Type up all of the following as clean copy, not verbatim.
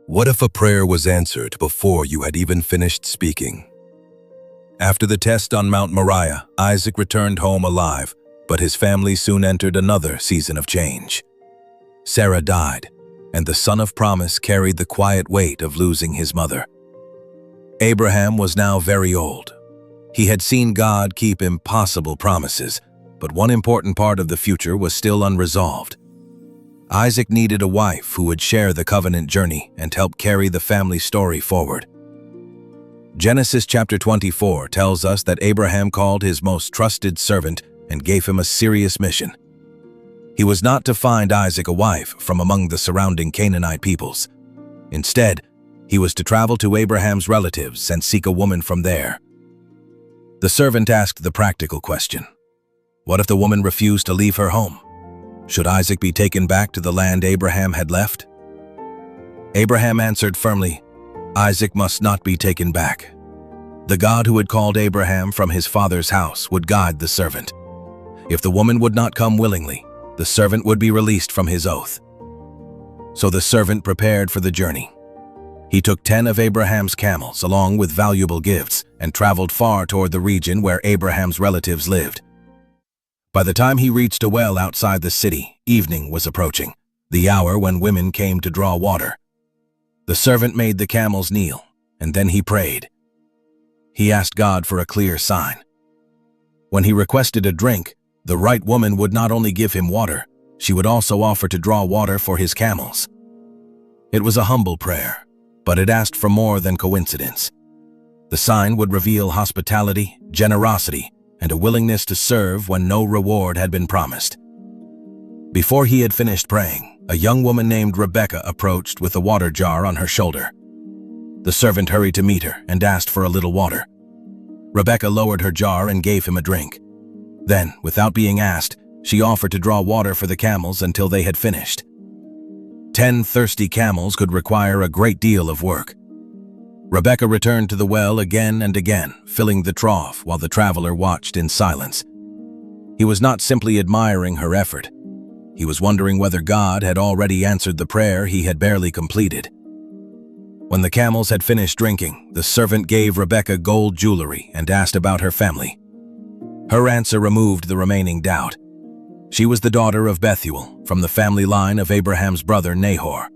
What if a prayer was answered before you had even finished speaking? After the test on Mount Moriah, Isaac returned home alive, but his family soon entered another season of change. Sarah died, and the son of promise carried the quiet weight of losing his mother. Abraham was now very old. He had seen God keep impossible promises, but one important part of the future was still unresolved. Isaac needed a wife who would share the covenant journey and help carry the family story forward. Genesis chapter 24 tells us that Abraham called his most trusted servant and gave him a serious mission. He was not to find Isaac a wife from among the surrounding Canaanite peoples. Instead, he was to travel to Abraham's relatives and seek a woman from there. The servant asked the practical question: what if the woman refused to leave her home? Should Isaac be taken back to the land Abraham had left? Abraham answered firmly, Isaac must not be taken back. The God who had called Abraham from his father's house would guide the servant. If the woman would not come willingly, the servant would be released from his oath. So the servant prepared for the journey. He took 10 of Abraham's camels along with valuable gifts and traveled far toward the region where Abraham's relatives lived. By the time he reached a well outside the city, evening was approaching, the hour when women came to draw water. The servant made the camels kneel, and then he prayed. He asked God for a clear sign. When he requested a drink, the right woman would not only give him water, she would also offer to draw water for his camels. It was a humble prayer, but it asked for more than coincidence. The sign would reveal hospitality, generosity, and a willingness to serve when no reward had been promised. Before he had finished praying, a young woman named Rebekah approached with a water jar on her shoulder. The servant hurried to meet her and asked for a little water. Rebekah lowered her jar and gave him a drink. Then, without being asked, she offered to draw water for the camels until they had finished. 10 thirsty camels could require a great deal of work. Rebekah returned to the well again and again, filling the trough while the traveler watched in silence. He was not simply admiring her effort. He was wondering whether God had already answered the prayer he had barely completed. When the camels had finished drinking, the servant gave Rebekah gold jewelry and asked about her family. Her answer removed the remaining doubt. She was the daughter of Bethuel, from the family line of Abraham's brother Nahor.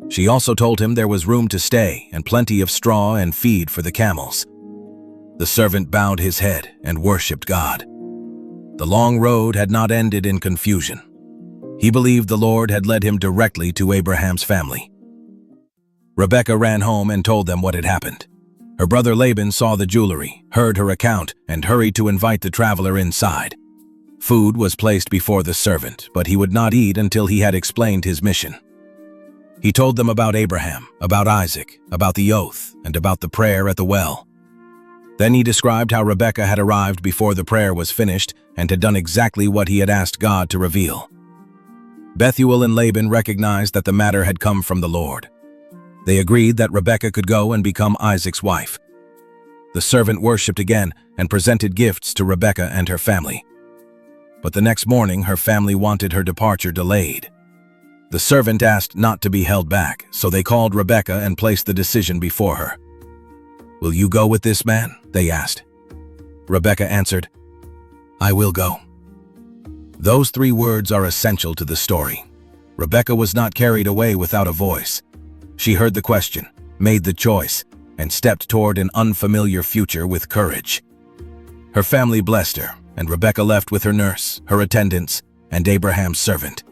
She also told him there was room to stay and plenty of straw and feed for the camels. The servant bowed his head and worshipped God. The long road had not ended in confusion. He believed the Lord had led him directly to Abraham's family. Rebekah ran home and told them what had happened. Her brother Laban saw the jewelry, heard her account, and hurried to invite the traveler inside. Food was placed before the servant, but he would not eat until he had explained his mission. He told them about Abraham, about Isaac, about the oath, and about the prayer at the well. Then he described how Rebekah had arrived before the prayer was finished and had done exactly what he had asked God to reveal. Bethuel and Laban recognized that the matter had come from the Lord. They agreed that Rebekah could go and become Isaac's wife. The servant worshipped again and presented gifts to Rebekah and her family. But the next morning, her family wanted her departure delayed. The servant asked not to be held back, so they called Rebekah and placed the decision before her. "Will you go with this man?" they asked. Rebekah answered, "I will go." Those 3 words are essential to the story. Rebekah was not carried away without a voice. She heard the question, made the choice, and stepped toward an unfamiliar future with courage. Her family blessed her, and Rebekah left with her nurse, her attendants, and Abraham's servant.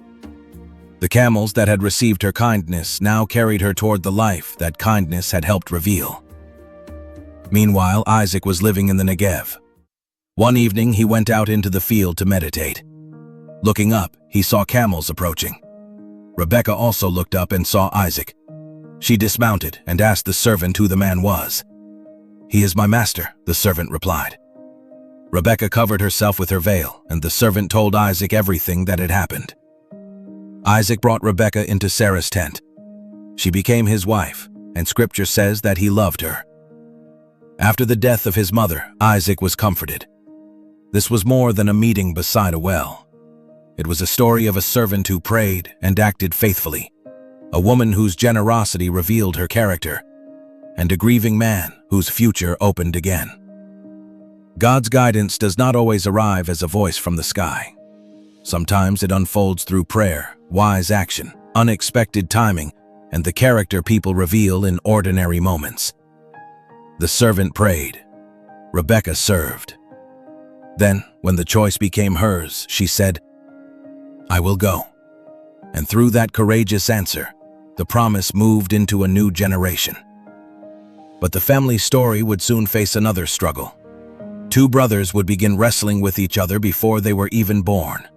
The camels that had received her kindness now carried her toward the life that kindness had helped reveal. Meanwhile, Isaac was living in the Negev. One evening, he went out into the field to meditate. Looking up, he saw camels approaching. Rebekah also looked up and saw Isaac. She dismounted and asked the servant who the man was. "He is my master," the servant replied. Rebekah covered herself with her veil, and the servant told Isaac everything that had happened. Isaac brought Rebekah into Sarah's tent. She became his wife, and scripture says that he loved her. After the death of his mother, Isaac was comforted. This was more than a meeting beside a well. It was a story of a servant who prayed and acted faithfully. a woman whose generosity revealed her character, and a grieving man whose future opened again. God's guidance does not always arrive as a voice from the sky. Sometimes it unfolds through prayer, wise action, unexpected timing, and the character people reveal in ordinary moments. The servant prayed. Rebekah served. Then, when the choice became hers, she said, "I will go." And through that courageous answer, the promise moved into a new generation. But the family story would soon face another struggle. Two brothers would begin wrestling with each other before they were even born.